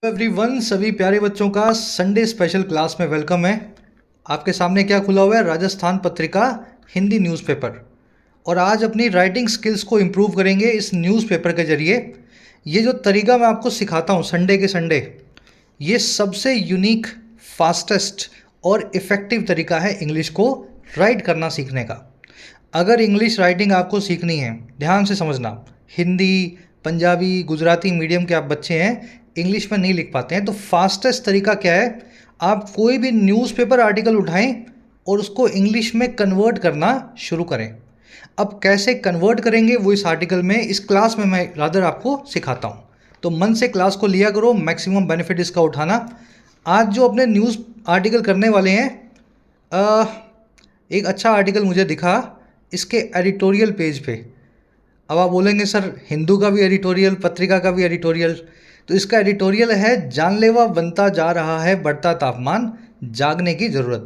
Everyone, सभी प्यारे बच्चों का संडे स्पेशल क्लास में वेलकम है। आपके सामने क्या खुला हुआ है? राजस्थान पत्रिका हिंदी न्यूज़पेपर। और आज अपनी राइटिंग स्किल्स को इम्प्रूव करेंगे इस न्यूज़पेपर के ज़रिए। ये जो तरीका मैं आपको सिखाता हूँ संडे के संडे, ये सबसे यूनिक, फास्टेस्ट और इफ़ेक्टिव तरीका है इंग्लिश को राइट करना सीखने का। अगर इंग्लिश राइटिंग आपको सीखनी है, ध्यान से समझना, हिंदी, पंजाबी, गुजराती मीडियम के आप बच्चे हैं, इंग्लिश में नहीं लिख पाते हैं, तो फास्टेस्ट तरीका क्या है? आप कोई भी न्यूज़पेपर आर्टिकल उठाएं और उसको इंग्लिश में कन्वर्ट करना शुरू करें। अब कैसे कन्वर्ट करेंगे वो इस आर्टिकल में, इस क्लास में मैं रादर आपको सिखाता हूँ। तो मन से क्लास को लिया करो, मैक्सिमम बेनिफिट इसका उठाना। आज जो अपने न्यूज़ आर्टिकल करने वाले हैं, एक अच्छा आर्टिकल मुझे दिखा इसके एडिटोरियल पेज पे। अब आप बोलेंगे सर हिंदू का भी एडिटोरियल, पत्रिका का भी एडिटोरियल, तो इसका एडिटोरियल है जानलेवा बनता जा रहा है बढ़ता तापमान, जागने की ज़रूरत।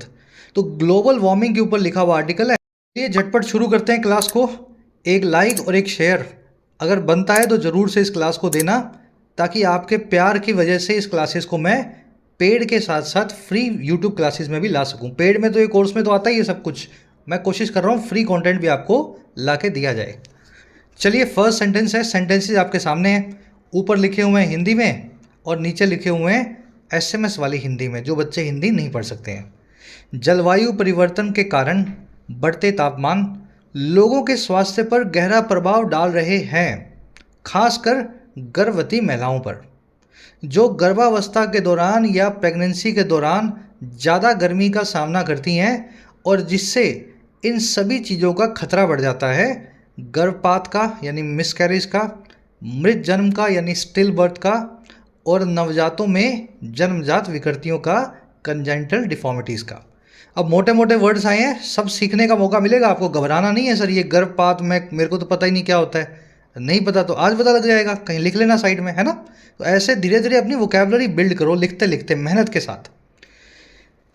तो ग्लोबल वार्मिंग के ऊपर लिखा हुआ आर्टिकल है। ये झटपट शुरू करते हैं क्लास को। एक लाइक और एक शेयर अगर बनता है तो ज़रूर से इस क्लास को देना, ताकि आपके प्यार की वजह से इस क्लासेस को मैं पेड के साथ साथ फ्री यूट्यूब क्लासेस में भी ला सकूं। पेड में तो ये कोर्स में तो आता ही है सब कुछ, मैं कोशिश कर रहा हूँ फ्री कंटेंट भी आपको ला के दिया जाए। चलिए, फर्स्ट सेंटेंस है, सेंटेंसेस आपके सामने हैं। ऊपर लिखे हुए हैं हिंदी में और नीचे लिखे हुए हैं एसएमएस वाली हिंदी में, जो बच्चे हिंदी नहीं पढ़ सकते हैं। जलवायु परिवर्तन के कारण बढ़ते तापमान लोगों के स्वास्थ्य पर गहरा प्रभाव डाल रहे हैं, खासकर गर्भवती महिलाओं पर, जो गर्भावस्था के दौरान या प्रेगनेंसी के दौरान ज़्यादा गर्मी का सामना करती हैं, और जिससे इन सभी चीज़ों का खतरा बढ़ जाता है। गर्भपात का यानी मिसकैरेज का, मृत जन्म का यानी स्टिल बर्थ का, और नवजातों में जन्मजात विकृतियों का, कंजेंटल डिफॉर्मिटीज़ का। अब मोटे मोटे वर्ड्स आए हैं, सब सीखने का मौका मिलेगा आपको, घबराना नहीं है। सर ये गर्भपात में मेरे को तो पता ही नहीं क्या होता है, नहीं पता तो आज पता लग जाएगा, कहीं लिख लेना साइड में, है ना। तो ऐसे धीरे धीरे अपनी वोकैबुलरी बिल्ड करो, लिखते लिखते मेहनत के साथ।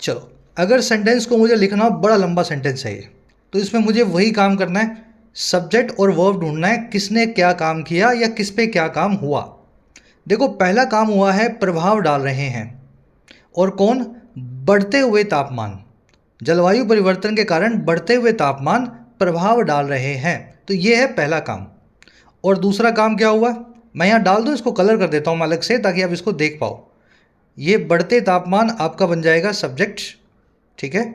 चलो, अगर सेंटेंस को मुझे लिखना हो, बड़ा लंबा सेंटेंस है ये, तो इसमें मुझे वही काम करना है, सब्जेक्ट और वर्ब ढूंढना है, किसने क्या काम किया या किस पे क्या काम हुआ। देखो, पहला काम हुआ है प्रभाव डाल रहे हैं, और कौन? बढ़ते हुए तापमान, जलवायु परिवर्तन के कारण बढ़ते हुए तापमान प्रभाव डाल रहे हैं, तो ये है पहला काम। और दूसरा काम क्या हुआ? मैं यहाँ डाल दूँ, इसको कलर कर देता हूँ मैं अलग से ताकि आप इसको देख पाओ। ये बढ़ते तापमान आपका बन जाएगा सब्जेक्ट, ठीक है।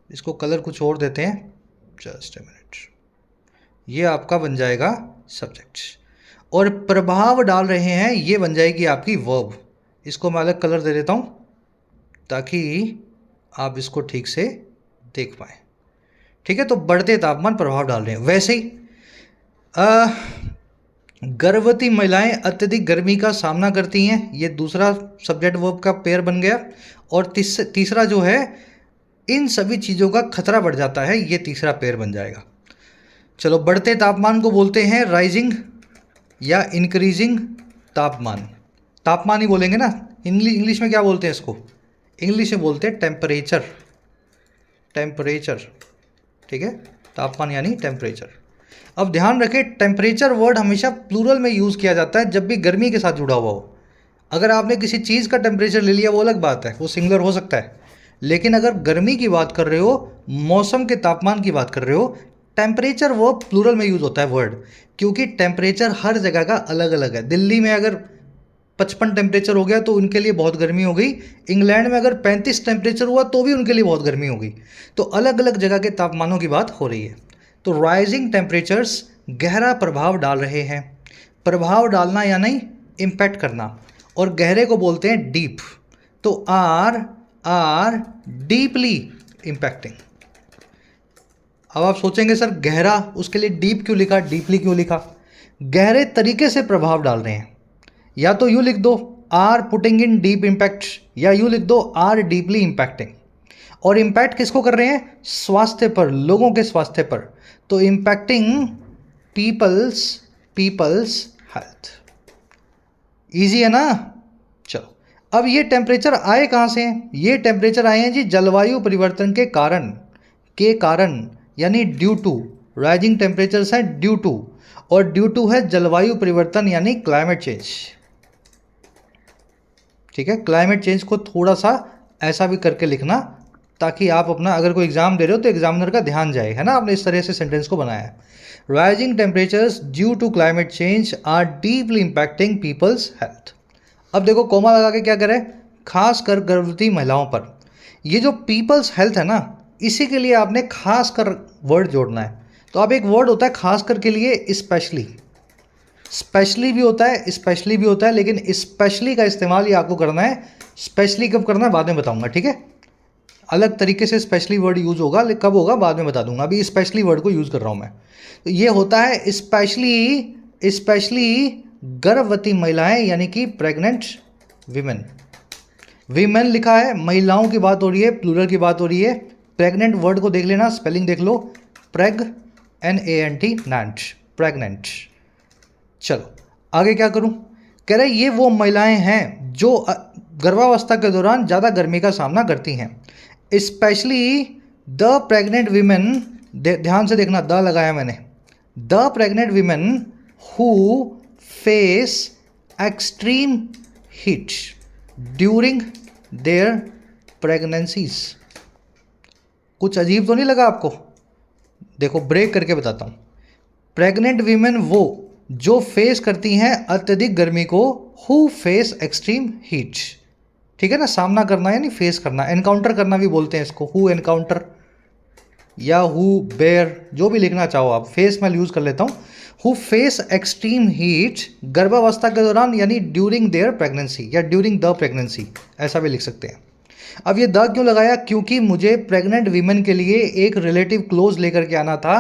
इसको कलर कुछ और देते हैं, जस्ट ए मिनट। ये आपका बन जाएगा सब्जेक्ट, और प्रभाव डाल रहे हैं ये बन जाएगी आपकी वर्ब। इसको मैं अलग कलर दे देता हूँ ताकि आप इसको ठीक से देख पाएँ, ठीक है। तो बढ़ते तापमान प्रभाव डाल रहे हैं। वैसे ही गर्भवती महिलाएं अत्यधिक गर्मी का सामना करती हैं, ये दूसरा सब्जेक्ट वर्ब का पेयर बन गया। और तीसरा जो है, इन सभी चीज़ों का खतरा बढ़ जाता है, ये तीसरा पेयर बन जाएगा। चलो, बढ़ते तापमान को बोलते हैं राइजिंग या इंक्रीजिंग तापमान। तापमान ही बोलेंगे ना, इंग्लिश में क्या बोलते हैं इसको? इंग्लिश में बोलते हैं टेम्परेचर, टेम्परेचर, ठीक है। तापमान यानी टेम्परेचर। अब ध्यान रखें, टेम्परेचर वर्ड हमेशा प्लूरल में यूज़ किया जाता है जब भी गर्मी के साथ जुड़ा हुआ हो। अगर आपने किसी चीज़ का टेम्परेचर ले लिया वो अलग बात है, वो सिंगुलर हो सकता है। लेकिन अगर गर्मी की बात कर रहे हो, मौसम के तापमान की बात कर रहे हो, टेम्परेचर वो प्लूरल में यूज़ होता है वर्ड, क्योंकि टेम्परेचर हर जगह का अलग अलग है। दिल्ली में अगर 55 टेम्परेचर हो गया तो उनके लिए बहुत गर्मी हो गई, इंग्लैंड में अगर 35 टेम्परेचर हुआ तो भी उनके लिए बहुत गर्मी हो गई। तो अलग अलग जगह के तापमानों की बात हो रही है। तो राइजिंग टेम्परेचर्स गहरा प्रभाव डाल रहे हैं। प्रभाव डालना यानी इम्पैक्ट करना, और गहरे को बोलते हैं डीप। तो आर डीपली इम्पैक्टिंग। अब आप सोचेंगे सर गहरा, उसके लिए डीप क्यों लिखा, डीपली क्यों लिखा? गहरे तरीके से प्रभाव डाल रहे हैं। या तो यूँ लिख दो are putting in deep impact, या यूँ लिख दो आर डीपली इम्पैक्टिंग। और इम्पैक्ट किसको कर रहे हैं? स्वास्थ्य पर, लोगों के स्वास्थ्य पर। तो इम्पैक्टिंग पीपल्स हेल्थ। ईजी है ना। चलो, अब ये टेम्परेचर आए कहाँ से हैं? ये टेम्परेचर आए हैं जी जलवायु परिवर्तन के कारण यानी ड्यू टू। राइजिंग टेम्परेचर्स हैं ड्यू टू, और ड्यू टू है जलवायु परिवर्तन यानी क्लाइमेट चेंज। ठीक है, क्लाइमेट चेंज को थोड़ा सा ऐसा भी करके लिखना ताकि आप अपना अगर कोई एग्जाम दे रहे हो तो एग्जामिनर का ध्यान जाए, है ना। आपने इस तरह से सेंटेंस को बनाया है। Rising temperatures due to climate change are deeply impacting people's health. अब देखो कोमा लगा के क्या करें, खास कर गर्भवती महिलाओं पर। ये जो पीपल्स हेल्थ है ना, इसी के लिए आपने खास कर वर्ड जोड़ना है। तो अब एक वर्ड होता है खास कर के लिए स्पेशली, स्पेशली भी होता है, स्पेशली भी होता है, लेकिन स्पेशली का इस्तेमाल ये आपको करना है। स्पेशली कब करना है बाद में बताऊंगा, ठीक है। अलग तरीके से स्पेशली वर्ड यूज़ होगा, लेकिन कब होगा बाद में बता दूंगा, अभी स्पेशली वर्ड को यूज़ कर रहा हूँ मैं। तो ये होता है स्पेशली, स्पेशली गर्भवती महिलाएं यानी कि प्रेग्नेंट विमेन। विमेन लिखा है, महिलाओं की बात हो रही है, प्लूरल की बात हो रही है। प्रेग्नेंट वर्ड को देख लेना, स्पेलिंग देख लो, प्रेग NANT, नैंट, प्रेग्नेंट। चलो आगे क्या करूं, कह रहे ये वो महिलाएं हैं जो गर्भावस्था के दौरान ज़्यादा गर्मी का सामना करती हैं। स्पेशली द प्रेग्नेंट वीमेन, ध्यान से देखना, द लगाया मैंने, the pregnant women who face extreme heat during their pregnancies. कुछ अजीब तो नहीं लगा आपको? देखो ब्रेक करके बताता हूँ। प्रेग्नेंट वीमेन वो जो फेस करती हैं अत्यधिक गर्मी को, हु फेस एक्सट्रीम हीट, ठीक है ना। सामना करना यानी फेस करना, एनकाउंटर करना भी बोलते हैं इसको, हु एनकाउंटर या हु बेयर, जो भी लिखना चाहो आप। फेस मैं यूज़ कर लेता हूँ, हु फेस एक्सट्रीम हीट गर्भावस्था के दौरान यानी ड्यूरिंग देयर प्रेगनेंसी या ड्यूरिंग द प्रेगनेंसी, ऐसा भी लिख सकते हैं। अब ये द क्यों लगाया, क्योंकि मुझे प्रेग्नेंट वीमेन के लिए एक रिलेटिव क्लोज लेकर के आना था।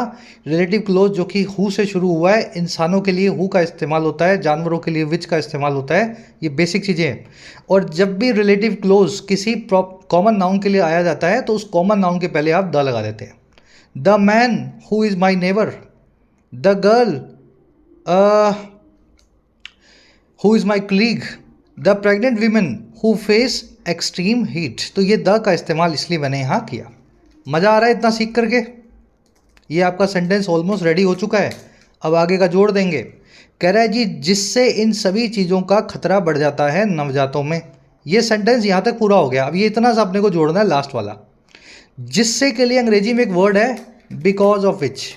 रिलेटिव क्लोज जो कि हु से शुरू हुआ है। इंसानों के लिए हु का इस्तेमाल होता है, जानवरों के लिए विच का इस्तेमाल होता है, ये बेसिक चीज़ें हैं। और जब भी रिलेटिव क्लोज किसी कॉमन नाउन के लिए आया जाता है तो उस कॉमन नाउन के पहले आप द लगा देते हैं। The man who is my neighbour, the girl who is my colleague, the pregnant women who face extreme heat. तो ये द का इस्तेमाल इसलिए मैंने यहाँ किया। मज़ा आ रहा है इतना सीख करके? ये आपका सेंटेंस ऑलमोस्ट रेडी हो चुका है, अब आगे का जोड़ देंगे। कह रहा है जी जिससे इन सभी चीज़ों का खतरा बढ़ जाता है नवजातों में। ये सेंटेंस यहाँ तक पूरा हो गया। अब ये इतना सा अपने को जोड़ना है लास्ट वाला। जिससे के लिए अंग्रेजी में एक वर्ड है बिकॉज ऑफ विच।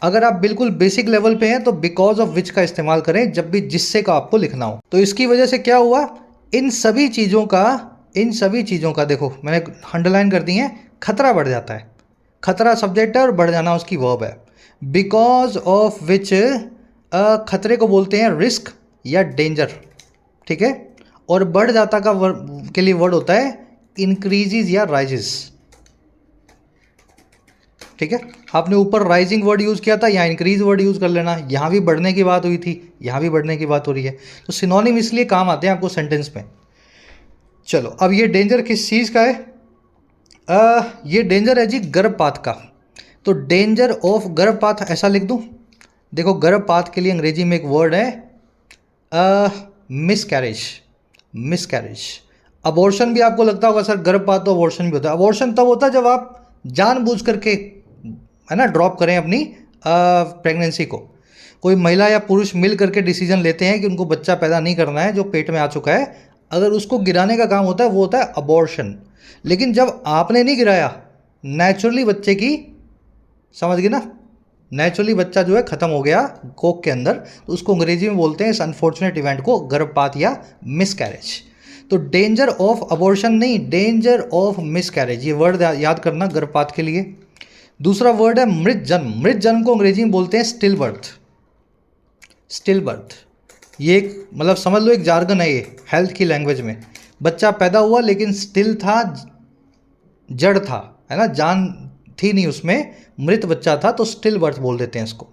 अगर आप बिल्कुल बेसिक लेवल पे हैं तो बिकॉज ऑफ विच का इस्तेमाल करें जब भी जिससे का आपको लिखना हो। तो इसकी वजह से क्या हुआ, इन सभी चीज़ों का देखो मैंने अंडरलाइन कर दी है, खतरा बढ़ जाता है। खतरा सब्जेक्ट है और बढ़ जाना उसकी वर्ब है। बिकॉज ऑफ विच खतरे को बोलते हैं रिस्क या डेंजर, ठीक है। और बढ़ जाता का के लिए वर्ड होता है इंक्रीजेज या राइजेस, ठीक है। आपने ऊपर राइजिंग वर्ड यूज़ किया था, यहाँ इंक्रीज वर्ड यूज़ कर लेना। यहाँ भी बढ़ने की बात हुई थी, यहाँ भी बढ़ने की बात हो रही है। तो सिनोनिम इसलिए काम आते हैं आपको सेंटेंस में। चलो अब ये डेंजर किस चीज़ का है? ये डेंजर है जी गर्भपात का। तो डेंजर ऑफ गर्भपात ऐसा लिख दूँ। देखो गर्भपात के लिए अंग्रेजी में एक वर्ड है मिसकैरेज। मिसकैरेज, अबॉर्शन भी आपको लगता होगा सर गर्भपात तो अबॉर्शन भी होता है। अबॉर्शन तब होता है जब आप जानबूझ करके, है ना, ड्रॉप करें अपनी प्रेगनेंसी को। कोई महिला या पुरुष मिल करके डिसीजन लेते हैं कि उनको बच्चा पैदा नहीं करना है जो पेट में आ चुका है, अगर उसको गिराने का काम होता है वो होता है अबॉर्शन। लेकिन जब आपने नहीं गिराया, नेचुरली बच्चे की, समझ गए ना, नेचुरली बच्चा जो है ख़त्म हो गया कोख के अंदर, तो उसको अंग्रेजी में बोलते हैं इस अनफॉर्चुनेट इवेंट को गर्भपात या मिसकैरेज। तो डेंजर ऑफ अबॉर्शन नहीं, डेंजर ऑफ मिसकैरेज, ये वर्ड याद करना गर्भपात के लिए। दूसरा वर्ड है मृत जन्म। मृत जन्म को अंग्रेजी में बोलते हैं स्टिल बर्थ। स्टिल बर्थ ये एक मतलब समझ लो एक जार्गन है ये हेल्थ की लैंग्वेज में। बच्चा पैदा हुआ लेकिन स्टिल था, जड़ था, है ना, जान थी नहीं उसमें, मृत बच्चा था, तो स्टिल बर्थ बोल देते हैं इसको।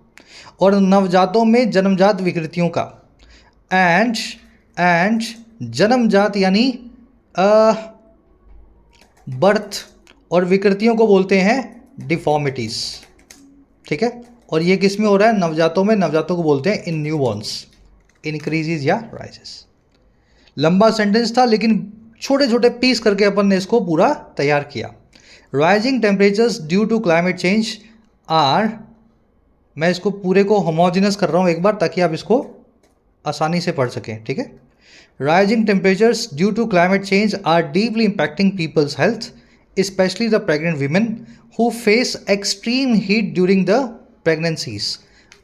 और नवजातों में जन्मजात विकृतियों का, एंड जन्मजात यानी बर्थ, और विकृतियों को बोलते हैं डिफॉर्मिटीज़, ठीक है। और ये किस में हो रहा है? नवजातों में। नवजातों को बोलते हैं इन न्यूबॉर्न्स, इंक्रीजेज या राइजेस। लंबा सेंटेंस था लेकिन छोटे छोटे पीस करके अपन ने इसको पूरा तैयार किया। Rising temperatures due to climate change are, मैं इसको पूरे को होमोजेनस कर रहा हूँ एक बार ताकि आप इसको आसानी से पढ़ सकें, ठीक है। Rising temperatures due to climate change are deeply impacting people's health, especially the pregnant women who face extreme heat during the pregnancies.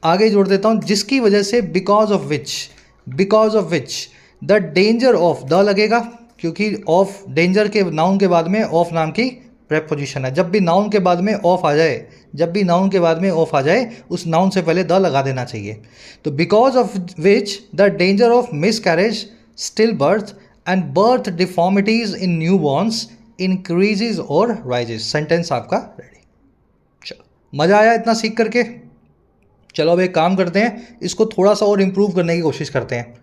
आगे जोड़ देता हूँ, जिसकी वजह से because of which the danger of, the लगेगा क्योंकि ऑफ डेंजर के नाउन के बाद में ऑफ नाम की प्रेपोजिशन है। जब भी नाउन के बाद में ऑफ आ जाए, उस नाउन से पहले द लगा देना चाहिए। तो because of which the danger of miss carriage, still birth and birth deformities in new borns increases और राइजेज। सेंटेंस आपका रेडी। चलो, मज़ा आया इतना सीख करके? चलो अब एक काम करते हैं, इसको थोड़ा सा और इम्प्रूव करने की कोशिश करते हैं।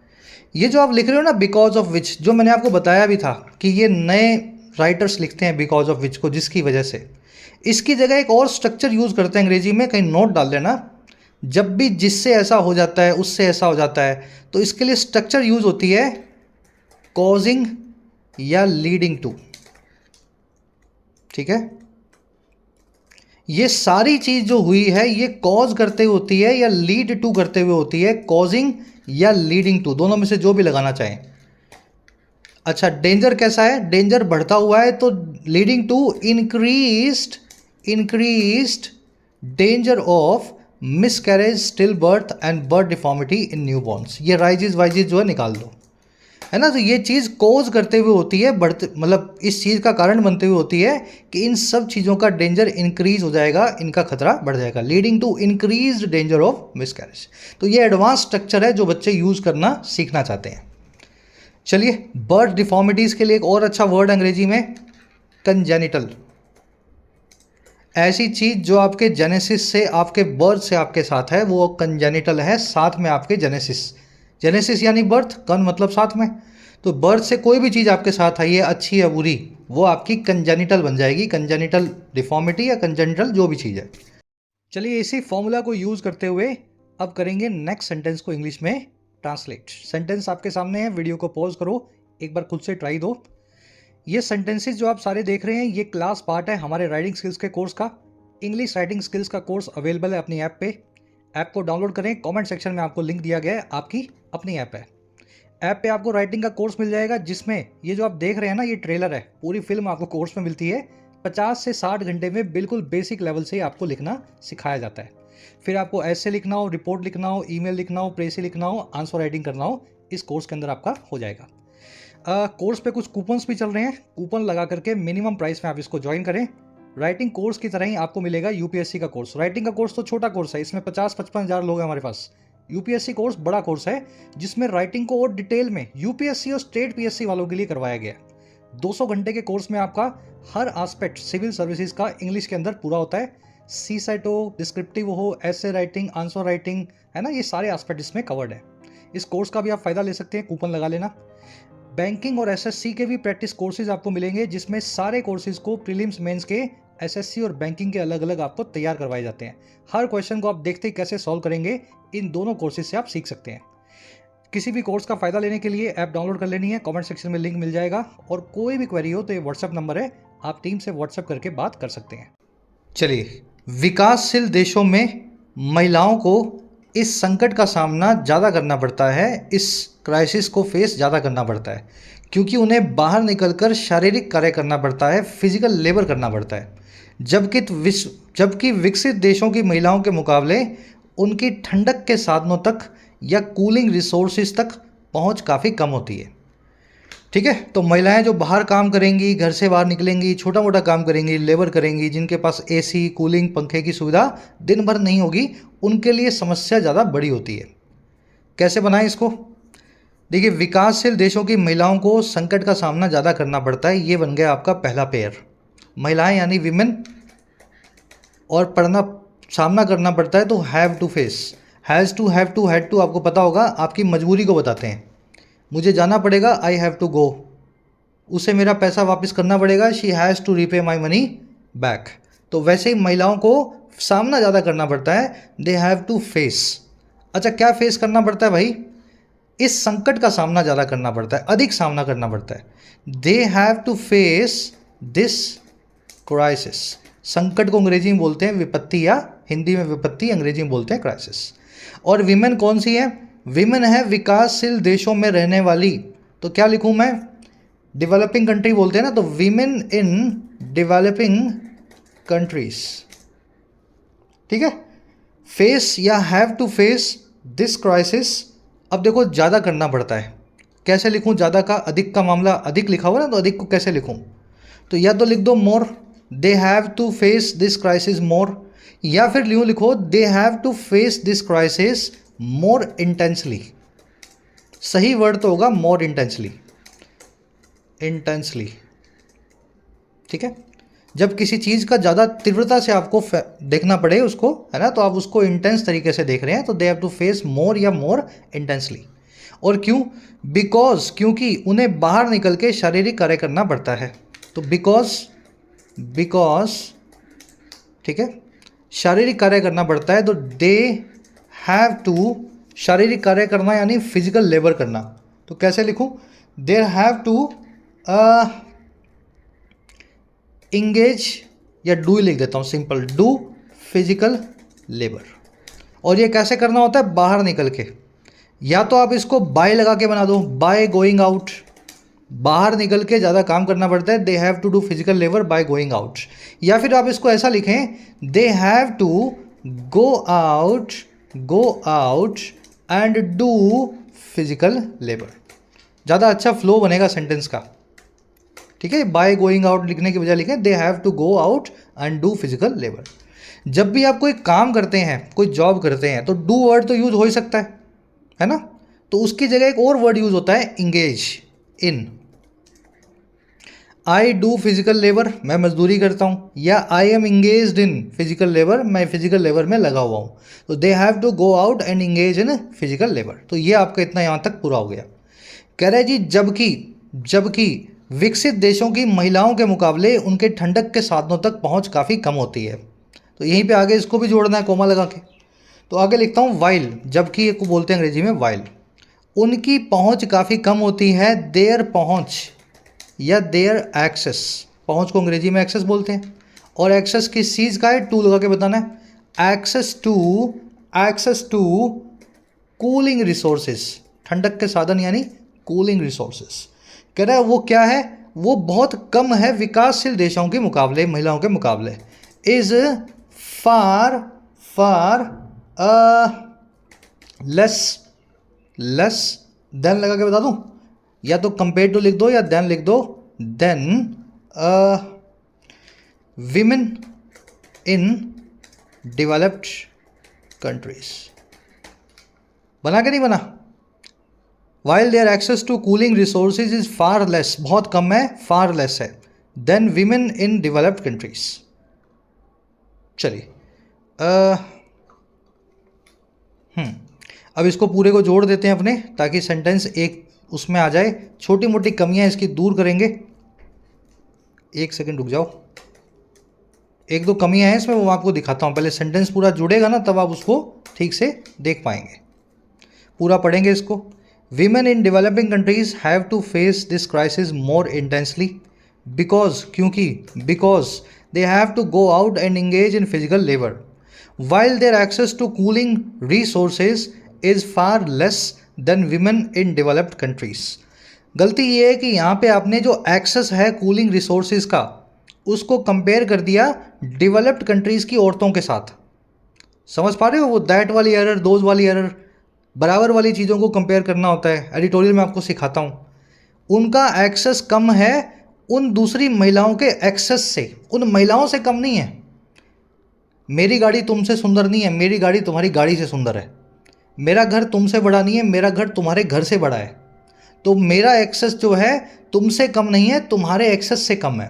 ये जो आप लिख रहे हो ना बिकॉज ऑफ विच, जो मैंने आपको बताया भी था कि ये नए राइटर्स लिखते हैं बिकॉज ऑफ विच को, जिसकी वजह से, इसकी जगह एक और स्ट्रक्चर यूज़ करते हैं अंग्रेजी में, कहीं नोट डाल देना। जब भी जिससे ऐसा हो जाता है, उससे ऐसा हो जाता है, तो इसके लिए स्ट्रक्चर यूज़ होती है कॉजिंग या लीडिंग टू। ठीक है, ये सारी चीज़ जो हुई है ये कॉज करते हुए होती है या लीड टू करते हुए होती है, कॉजिंग या लीडिंग टू, दोनों में से जो भी लगाना चाहें। अच्छा, डेंजर कैसा है? डेंजर बढ़ता हुआ है, तो leading to increased danger of miscarriage, still birth and birth deformity in newborns. ये राइजेज वाइजेज जो है निकाल दो, है ना। तो ये चीज़ कॉज करते हुए होती है, बढ़ते मतलब इस चीज़ का कारण बनते हुए होती है कि इन सब चीज़ों का डेंजर इंक्रीज हो जाएगा, इनका खतरा बढ़ जाएगा। Leading to increased danger of miscarriage. तो ये एडवांस स्ट्रक्चर है जो बच्चे यूज़ करना सीखना चाहते हैं। चलिए, बर्थ डिफॉर्मिटीज़ के लिए एक और अच्छा वर्ड अंग्रेजी में, कंजेनिटल। ऐसी चीज़ जो आपके जेनेसिस से, आपके बर्थ से आपके साथ है, वो कंजेनिटल है। साथ में आपके जेनेसिस यानी बर्थ, कन मतलब साथ में, तो बर्थ से कोई भी चीज़ आपके साथ आई है, अच्छी या बुरी, वो आपकी कंजेनिटल बन जाएगी। कंजेनिटल डिफॉर्मिटी या कंजेनिटल जो भी चीज़ है। चलिए, इसी फॉर्मूला को यूज़ करते हुए अब करेंगे नेक्स्ट सेंटेंस को इंग्लिश में ट्रांसलेट। सेंटेंस आपके सामने है, वीडियो को पॉज करो, एक बार खुद से ट्राई दो। ये सेंटेंसेस जो आप सारे देख रहे हैं, ये क्लास पार्ट है हमारे राइटिंग स्किल्स के कोर्स का। इंग्लिश राइटिंग स्किल्स का कोर्स अवेलेबल है अपनी ऐप पे। ऐप को डाउनलोड करें, कमेंट सेक्शन में आपको लिंक दिया गया है, आपकी अपनी ऐप है। ऐप पे आपको राइटिंग का कोर्स मिल जाएगा, जिसमें ये जो आप देख रहे हैं ना, ये ट्रेलर है, पूरी फिल्म आपको कोर्स में मिलती है। 50 से 60 घंटे में बिल्कुल बेसिक लेवल से आपको लिखना सिखाया जाता है। फिर आपको ऐसे लिखना हो, रिपोर्ट लिखना हो, ईमेल लिखना हो, प्रेसी लिखना हो, आंसर राइटिंग करना हो, इस कोर्स के अंदर आपका हो जाएगा। कोर्स पे कुछ कूपन्स भी चल रहे हैं, कूपन लगा करके मिनिमम प्राइस में आप इसको ज्वाइन करें। राइटिंग कोर्स की तरह ही आपको मिलेगा यूपीएससी का कोर्स। राइटिंग का कोर्स तो छोटा कोर्स है, इसमें 50-55 हज़ार लोग हैं हमारे पास। यूपीएससी कोर्स बड़ा कोर्स है, जिसमें राइटिंग को और डिटेल में यूपीएससी और स्टेट पीएससी वालों के लिए करवाया गया है। 200 घंटे के कोर्स में आपका हर एस्पेक्ट सिविल सर्विसेज का इंग्लिश के अंदर पूरा होता है। सीसेट हो, डिस्क्रिप्टिव हो, ऐसे राइटिंग, आंसर राइटिंग, है ना, ये सारे एस्पेक्ट इसमें कवर्ड है। इस कोर्स का भी आप फायदा ले सकते हैं, कूपन लगा लेना। बैंकिंग और एसएससी के भी प्रैक्टिस कोर्सेज आपको मिलेंगे, जिसमें सारे कोर्सेज को प्रीलिम्स मेंस के, एसएससी और बैंकिंग के अलग अलग आपको तैयार करवाए जाते हैं। हर क्वेश्चन को आप देखते ही कैसे सॉल्व करेंगे, इन दोनों कोर्सेज से आप सीख सकते हैं। किसी भी कोर्स का फायदा लेने के लिए ऐप डाउनलोड कर लेनी है, कमेंट सेक्शन में लिंक मिल जाएगा। और कोई भी क्वेरी हो तो ये व्हाट्सएप नंबर है, आप टीम से व्हाट्सएप करके बात कर सकते हैं। चलिए, विकासशील देशों में महिलाओं को इस संकट का सामना ज़्यादा करना पड़ता है, इस क्राइसिस को फेस ज़्यादा करना पड़ता है, क्योंकि उन्हें बाहर निकलकर शारीरिक कार्य करना पड़ता है, फिजिकल लेबर करना पड़ता है। जबकि विकसित देशों की महिलाओं के मुकाबले उनकी ठंडक के साधनों तक या कूलिंग रिसोर्सेज तक पहुंच काफ़ी कम होती है। ठीक है, तो महिलाएं जो बाहर काम करेंगी, घर से बाहर निकलेंगी, छोटा मोटा काम करेंगी, लेबर करेंगी, जिनके पास एसी, कूलिंग, पंखे की सुविधा दिन भर नहीं होगी, उनके लिए समस्या ज़्यादा बड़ी होती है। कैसे बनाएं इसको? देखिए, विकासशील देशों की महिलाओं को संकट का सामना ज़्यादा करना पड़ता है, ये बन गया आपका पहला पेयर। महिलाएं यानी विमेन, और पढ़ना सामना करना पड़ता है तो have to face, has to, have to, had to, आपको पता होगा, आपकी मजबूरी को बताते हैं। मुझे जाना पड़ेगा, आई हैव टू गो, उसे मेरा पैसा वापस करना पड़ेगा, she has to repay my money back. तो वैसे ही महिलाओं को सामना ज़्यादा करना पड़ता है, दे हैव टू फेस। अच्छा, क्या फेस करना पड़ता है भाई? इस संकट का सामना ज़्यादा करना पड़ता है, अधिक सामना करना पड़ता है। They have to face this crisis. संकट को अंग्रेजी में बोलते हैं विपत्ति, या हिंदी में विपत्ति, अंग्रेजी में बोलते हैं क्राइसिस। और विमेन कौन सी है? विमेन है विकासशील देशों में रहने वाली, तो क्या लिखूं मैं, डेवलपिंग कंट्री बोलते हैं ना, तो विमेन इन डेवलपिंग कंट्रीज, ठीक है। फेस या have to face this crisis, अब देखो ज़्यादा करना पड़ता है, कैसे लिखूं, ज़्यादा का अधिक का मामला, अधिक लिखा हुआ ना, तो अधिक को कैसे लिखूं, तो या तो लिख दो more, they have to face this crisis more, या फिर यूँ लिखो they have to face this crisis more intensely. सही वर्ड तो होगा मोर इंटेंसली, इंटेंसली, ठीक है। जब किसी चीज़ का ज़्यादा तीव्रता से आपको देखना पड़े उसको, है ना, तो आप उसको इंटेंस तरीके से देख रहे हैं, तो they have to face more या मोर इंटेंसली। और क्यों, बिकॉज, क्योंकि उन्हें बाहर निकल के शारीरिक कार्य करना पड़ता है, तो बिकॉज, ठीक है, शारीरिक कार्य करना पड़ता है, तो दे हैव टू, शारीरिक कार्य करना यानी फिजिकल लेबर करना, तो कैसे लिखूं, दे हैव टू इंगेज, या डू लिख देता हूँ सिंपल, डू फिजिकल लेबर। और ये कैसे करना होता है, बाहर निकल के, या तो आप इसको बाय लगा के बना दो, बाय गोइंग आउट, बाहर निकल के ज़्यादा काम करना पड़ता है, they have to do physical labour by going out, या फिर आप इसको ऐसा लिखें, they have to go out and do physical labour, ज़्यादा अच्छा फ्लो बनेगा सेंटेंस का, ठीक है। बाय गोइंग आउट लिखने की बजाय लिखें they have to go out and do physical labour. जब भी आप कोई काम करते हैं, कोई जॉब करते हैं, तो डू वर्ड तो यूज हो ही सकता है ना, तो उसकी जगह एक और वर्ड यूज होता है engage in. I do physical labour, मैं मजदूरी करता हूँ, या I am engage in physical labour, मैं फिजिकल लेबर में लगा हुआ हूँ, तो they have to go out and engage in physical labour. तो ये आपका इतना यहाँ तक पूरा हो गया। कह रहे जी जबकि विकसित देशों की महिलाओं के मुकाबले उनके ठंडक के साधनों तक पहुँच काफ़ी कम होती है, तो यहीं पे आगे इसको भी जोड़ना है कोमा लगा के, तो आगे लिखता हूँ वाइल, जबकि को बोलते हैं अंग्रेजी में वाइल, उनकी पहुँच काफ़ी कम होती है, देयर पहुँच या देयर एक्सेस, पहुँच को अंग्रेजी में एक्सेस बोलते हैं, और एक्सेस किस चीज़ का है, टू लगा के बताना है, एक्सेस टू कूलिंग रिसोर्सेज, ठंडक के साधन यानी कूलिंग रिसोर्सेज। कह रहा है वो क्या है, वो बहुत कम है विकासशील देशों के मुकाबले, महिलाओं के मुकाबले, इज फार लेस देन लगा के बता दूं, या तो कंपेयर टू लिख दो या देन लिख दो, than women in developed countries. बना के नहीं बना, while their access to cooling resources is far less, बहुत कम है, फार लेस है, than women in developed countries. चलिए अब इसको पूरे को जोड़ देते हैं अपने, ताकि सेंटेंस एक उसमें आ जाए, छोटी मोटी कमियां इसकी दूर करेंगे। एक सेकंड रुक जाओ, एक दो कमियां हैं इसमें, वो आपको दिखाता हूं, पहले सेंटेंस पूरा जुड़ेगा ना, तब आप उसको ठीक से देख पाएंगे। पूरा पढ़ेंगे इसको। Women in developing countries have to face this crisis more intensely because they have to go out and engage in physical labor, while their access to cooling resources is far less than women in developed countries। गलती ये है कि यहाँ पे आपने जो access है cooling resources का, उसको कंपेयर कर दिया डेवलप्ड कंट्रीज़ की औरतों के साथ। समझ पा रहे हो, वो दैट वाली एरर, दोज वाली एरर, बराबर वाली चीज़ों को कंपेयर करना होता है, एडिटोरियल में आपको सिखाता हूँ। उनका एक्सेस कम है उन दूसरी महिलाओं के एक्सेस से, उन महिलाओं से कम नहीं है। मेरी गाड़ी तुमसे सुंदर नहीं है, मेरी गाड़ी तुम्हारी गाड़ी से सुंदर है। मेरा घर तुमसे बड़ा नहीं है, मेरा घर तुम्हारे घर से बड़ा है। तो मेरा एक्सेस जो है तुमसे कम नहीं है, तुम्हारे एक्सेस से कम है।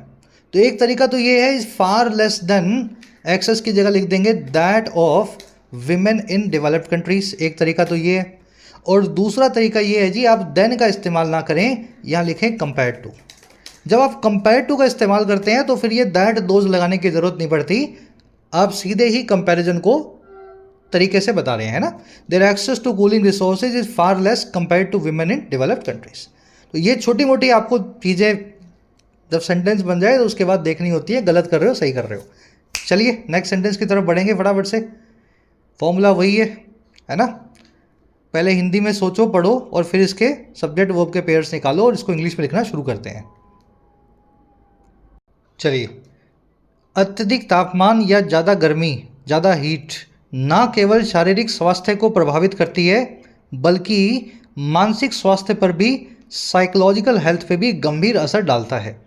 तो एक तरीका तो ये है, is far less than, access की जगह लिख देंगे that of women in developed countries, एक तरीका तो ये है। और दूसरा तरीका ये है जी, आप देन का इस्तेमाल ना करें, यहाँ लिखें कंपेयर टू। जब आप कंपेयर टू का इस्तेमाल करते हैं तो फिर ये दैट दोज लगाने की ज़रूरत नहीं पड़ती, आप सीधे ही कंपैरिजन को तरीके से बता रहे हैं ना। Their access to cooling resources is far less compare to women in developed countries. तो ये छोटी मोटी आपको चीज़ें जब सेंटेंस बन जाए तो उसके बाद देखनी होती है, गलत कर रहे हो सही कर रहे हो। चलिए नेक्स्ट सेंटेंस की तरफ बढ़ेंगे फटाफट से। फॉर्मूला वही है ना, पहले हिंदी में सोचो, पढ़ो और फिर इसके सब्जेक्ट वर्ब के पेयर्स निकालो और इसको इंग्लिश में लिखना शुरू करते हैं। चलिए, अत्यधिक तापमान या ज़्यादा गर्मी, ज़्यादा हीट ना केवल शारीरिक स्वास्थ्य को प्रभावित करती है बल्कि मानसिक स्वास्थ्य पर भी, साइकोलॉजिकल हेल्थ पे भी गंभीर असर डालता है,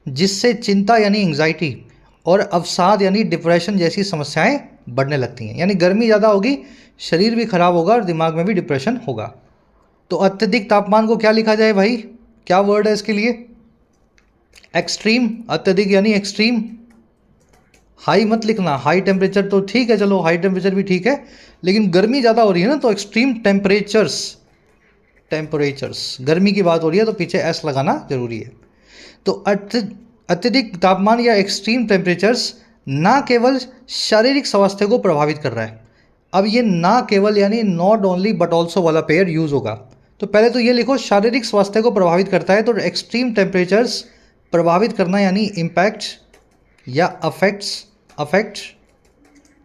जिससे चिंता यानी एंग्जाइटी और अवसाद यानी डिप्रेशन जैसी समस्याएं बढ़ने लगती हैं। यानी गर्मी ज़्यादा होगी, शरीर भी खराब होगा और दिमाग में भी डिप्रेशन होगा। तो अत्यधिक तापमान को क्या लिखा जाए भाई, क्या वर्ड है इसके लिए? एक्सट्रीम। अत्यधिक यानी एक्सट्रीम। हाई मत लिखना, हाई टेम्परेचर तो ठीक है, चलो हाई टेम्परेचर भी ठीक है, लेकिन गर्मी ज़्यादा हो रही है ना, तो एक्सट्रीम टेम्परेचर्स। टेम्परेचर्स गर्मी की बात हो रही है तो पीछे एस लगाना जरूरी है। तो अत्यधिक तापमान या एक्सट्रीम टेम्परेचर्स ना केवल शारीरिक स्वास्थ्य को प्रभावित कर रहा है। अब ये ना केवल यानी नॉट ओनली बट ऑल्सो वाला पेयर यूज होगा। तो पहले तो ये लिखो शारीरिक स्वास्थ्य को प्रभावित करता है, तो एक्सट्रीम टेम्परेचर्स प्रभावित करना यानी इम्पैक्ट या अफेक्ट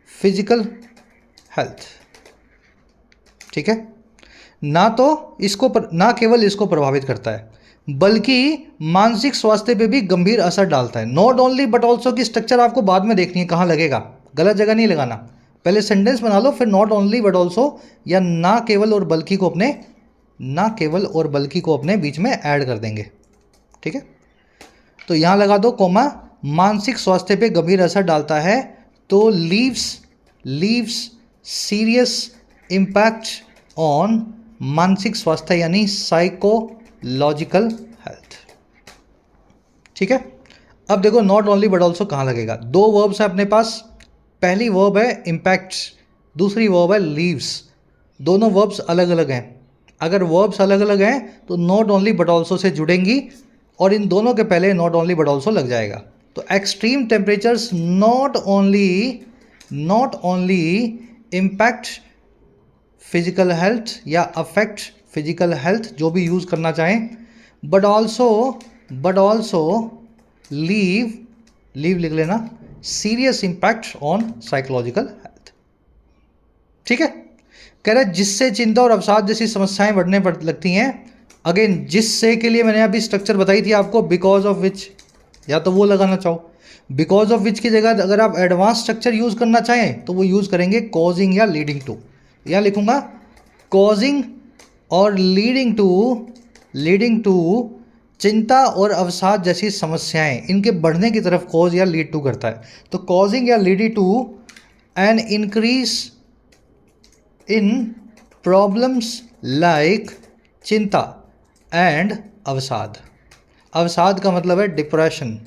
फिजिकल हेल्थ। ठीक है, ना केवल इसको प्रभावित करता है बल्कि मानसिक स्वास्थ्य पे भी गंभीर असर डालता है। नॉट ओनली बट ऑल्सो की स्ट्रक्चर आपको बाद में देखनी है कहाँ लगेगा, गलत जगह नहीं लगाना। पहले सेंटेंस बना लो, फिर नॉट ओनली बट ऑल्सो या ना केवल और बल्कि को अपने बीच में ऐड कर देंगे। ठीक है, तो यहाँ लगा दो कोमा, मानसिक स्वास्थ्य पे गंभीर असर डालता है, तो लीव्स सीरियस इम्पैक्ट ऑन मानसिक स्वास्थ्य यानी साइकोलॉजिकल हेल्थ। ठीक है, अब देखो नॉट ओनली बट ऑल्सो कहाँ लगेगा। दो वर्ब्स है अपने पास, पहली वर्ब है इम्पैक्ट, दूसरी वर्ब है लीव्स। दोनों वर्ब्स अलग अलग हैं। अगर वर्ब्स अलग अलग हैं तो not only but also say जुड़ेंगी और इन दोनों के पहले नॉट ओनली बट ऑल्सो लग जाएगा। तो extreme temperatures not only impact physical health या अफेक्ट फिजिकल हेल्थ, जो भी यूज़ करना चाहें, बट ऑल्सो लीव लिख लेना, serious impact on psychological health. ठीक है, कह रहा है जिससे चिंता और अवसाद जैसी समस्याएं बढ़ने लगती हैं। अगेन जिससे के लिए मैंने अभी स्ट्रक्चर बताई थी आपको, बिकॉज ऑफ विच, या तो वो लगाना चाहो। बिकॉज ऑफ विच की जगह अगर आप एडवांस स्ट्रक्चर यूज़ करना चाहें तो वो यूज़ करेंगे कॉजिंग या लीडिंग टू। या लिखूंगा कॉजिंग और लीडिंग टू चिंता और अवसाद जैसी समस्याएं, इनके बढ़ने की तरफ कॉज या लीड टू करता है। तो कॉजिंग या leading to an increase in problems like चिंता एंड अवसाद। अवसाद का मतलब है डिप्रेशन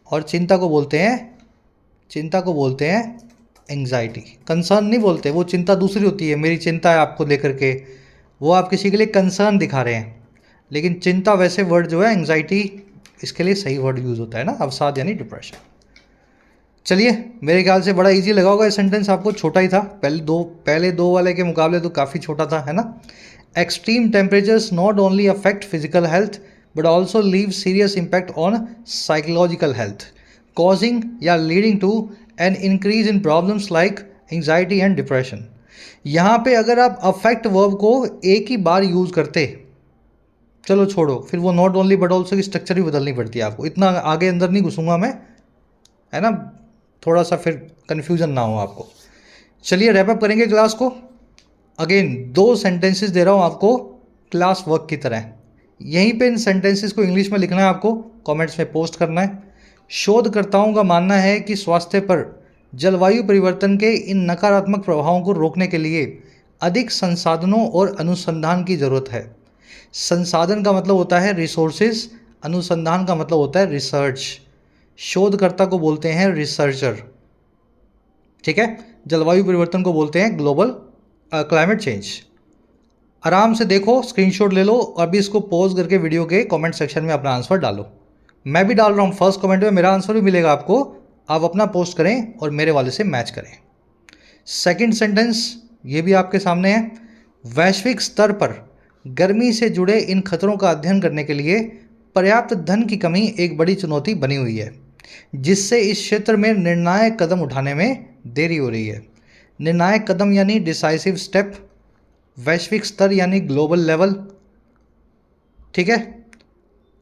और चिंता को बोलते हैं एंग्जाइटी। कंसर्न नहीं बोलते, वो चिंता दूसरी होती है, मेरी चिंता है आपको लेकर के, वो आप किसी के लिए कंसर्न दिखा रहे हैं। लेकिन चिंता वैसे वर्ड जो है, एंग्जाइटी इसके लिए सही वर्ड यूज़ होता है ना, अवसाद यानी डिप्रेशन। चलिए, मेरे ख्याल से बड़ा इजी लगा होगा ये सेंटेंस आपको, छोटा ही था, पहले दो वाले के मुकाबले तो काफ़ी छोटा था, है ना। Extreme temperatures not only affect physical health but also leave serious impact on psychological health, causing या leading to an increase in problems like anxiety and depression. यहाँ पे अगर आप अफेक्ट वर्ब को एक ही बार यूज़ करते, चलो छोड़ो, फिर वो नॉट ओनली बट ऑल्सो की स्ट्रक्चर भी बदलनी पड़ती है आपको। इतना आगे अंदर नहीं घुसूंगा मैं, है ना, थोड़ा सा फिर कन्फ्यूज़न ना हो आपको। चलिए रैप अप करेंगे क्लास को। अगेन 2 सेंटेंसेस दे रहा हूँ आपको क्लास वर्क की तरह, यहीं पे इन सेंटेंसेस को इंग्लिश में लिखना है, आपको कमेंट्स में पोस्ट करना है। शोधकर्ताओं का मानना है कि स्वास्थ्य पर जलवायु परिवर्तन के इन नकारात्मक प्रभावों को रोकने के लिए अधिक संसाधनों और अनुसंधान की ज़रूरत है। संसाधन का मतलब होता है रिसोर्सेज, अनुसंधान का मतलब होता है रिसर्च। शोधकर्ता को बोलते हैं रिसर्चर। ठीक है, जलवायु परिवर्तन को बोलते हैं ग्लोबल क्लाइमेट चेंज। आराम से देखो, स्क्रीनशॉट ले लो, अभी इसको पॉज करके वीडियो के कमेंट सेक्शन में अपना आंसर डालो। मैं भी डाल रहा हूँ, फर्स्ट कमेंट में मेरा आंसर भी मिलेगा आपको, आप अपना पोस्ट करें और मेरे वाले से मैच करें। सेकंड सेंटेंस ये भी आपके सामने है। वैश्विक स्तर पर गर्मी से जुड़े इन खतरों का अध्ययन करने के लिए पर्याप्त धन की कमी एक बड़ी चुनौती बनी हुई है, जिससे इस क्षेत्र में निर्णायक कदम उठाने में देरी हो रही है। निर्णायक कदम यानी डिसाइसिव स्टेप, वैश्विक स्तर यानी ग्लोबल लेवल, ठीक है।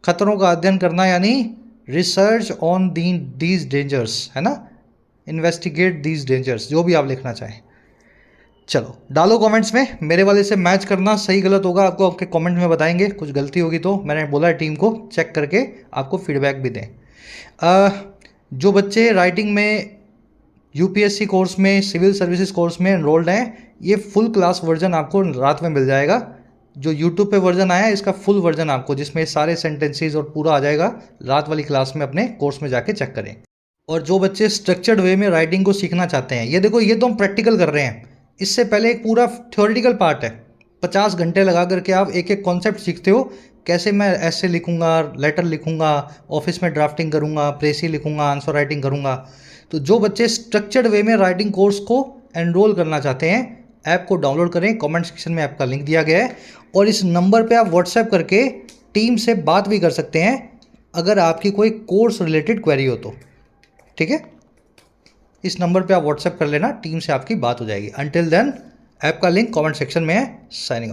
खतरों का अध्ययन करना यानी रिसर्च ऑन दीज डेंजर्स, है ना, इन्वेस्टिगेट दीज डेंजर्स, जो भी आप लिखना चाहें। चलो डालो कमेंट्स में, मेरे वाले से मैच करना, सही गलत होगा आपको आपके कमेंट में बताएंगे, कुछ गलती होगी तो मैंने बोला है टीम को चेक करके आपको फीडबैक भी दें। जो बच्चे राइटिंग में यूपीएससी कोर्स में, सिविल सर्विसेज कोर्स में एनरोल्ड हैं, ये फुल क्लास वर्जन आपको रात में मिल जाएगा। जो यूट्यूब पे वर्जन आया है इसका फुल वर्जन आपको, जिसमें सारे सेंटेंसेस और पूरा आ जाएगा, रात वाली क्लास में अपने कोर्स में जाके चेक करें। और जो बच्चे स्ट्रक्चर्ड वे में राइटिंग को सीखना चाहते हैं, ये देखो ये तो हम प्रैक्टिकल कर रहे हैं, इससे पहले एक पूरा थ्योरेटिकल पार्ट है। 50 घंटे लगा करके आप एक एक कॉन्सेप्ट सीखते हो, कैसे मैं ऐसे लिखूंगा, लेटर लिखूंगा, ऑफिस में ड्राफ्टिंग करूंगा, प्रेसी लिखूंगा, आंसर राइटिंग करूंगा। तो जो बच्चे स्ट्रक्चर्ड वे में राइटिंग कोर्स को एनरोल करना चाहते हैं, ऐप को डाउनलोड करें, कमेंट सेक्शन में ऐप का लिंक दिया गया है, और इस नंबर पे आप व्हाट्सएप करके टीम से बात भी कर सकते हैं अगर आपकी कोई कोर्स रिलेटेड क्वेरी हो तो, ठीक है। इस नंबर पे आप व्हाट्सएप कर लेना, टीम से आपकी बात हो जाएगी। अंटिल देन, ऐप का लिंक कमेंट सेक्शन में है। Signing off.